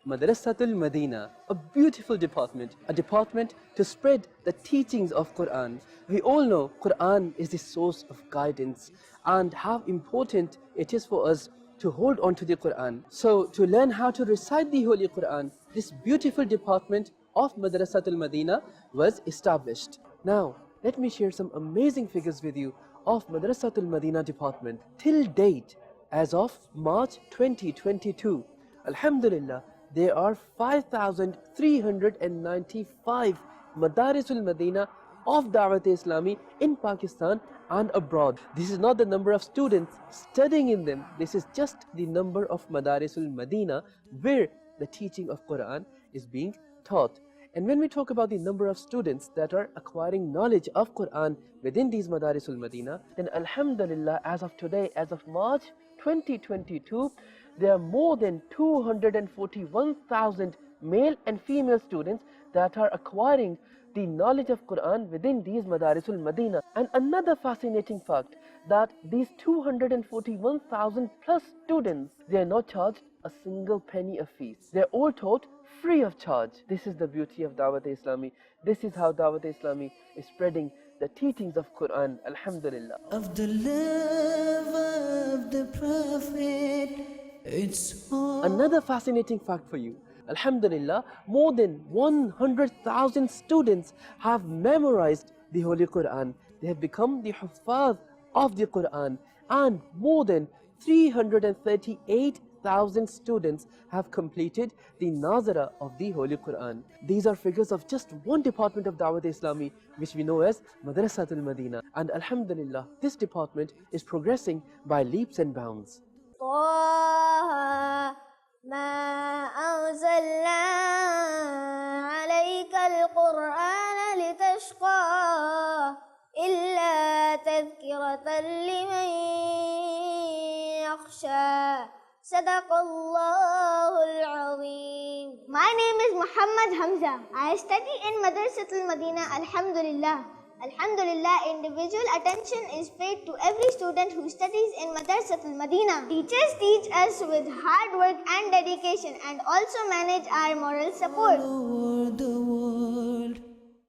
Madrasatul-Madinah, a beautiful department, a department to spread the teachings of Quran. We all know Quran is the source of guidance and how important it is for us to hold on to the Quran. So to learn how to recite the Holy Quran, this beautiful department of Madrasatul-Madinah was established. Now, let me share some amazing figures with you of Madrasatul-Madinah department. Till date, as of March 2022, Alhamdulillah, there are 5,395 Madarisul-Madinah of Dawateislami in Pakistan and abroad. This is not the number of students studying in them. This is just the number of Madarisul-Madinah where the teaching of Quran is being taught. And when we talk about the number of students that are acquiring knowledge of Quran within these Madarisul-Madinah, then Alhamdulillah, as of today, as of March 2022, there are more than 241,000 male and female students that are acquiring the knowledge of Quran within these Madarisul-Madinah. And another fascinating fact, that these 241,000 plus students, they are not charged a single penny of fees. They are all taught free of charge. This is the beauty of Dawateislami. This is how Dawateislami is spreading the teachings of Quran. Alhamdulillah. Of the love of the Prophet, it's all. Another fascinating fact for you. Alhamdulillah, more than 100,000 students have memorized the Holy Quran. They have become the Huffaz of the Quran, and more than 338,000 students have completed the Nazara of the Holy Quran. These are figures of just one department of Dawat-e-Islami, which we know as Madrasatul-Madinah. And Alhamdulillah, this department is progressing by leaps and bounds. ما أنزلنا عليك القرآن لتشقى إلا تذكرة لمن يخشى صدق الله العظيم. My name is Muhammad Hamza. I study in Madrasatul-Madinah. Alhamdulillah. Alhamdulillah, individual attention is paid to every student who studies in Madrasatul-Madinah. Teachers teach us with hard work and dedication and also manage our moral support.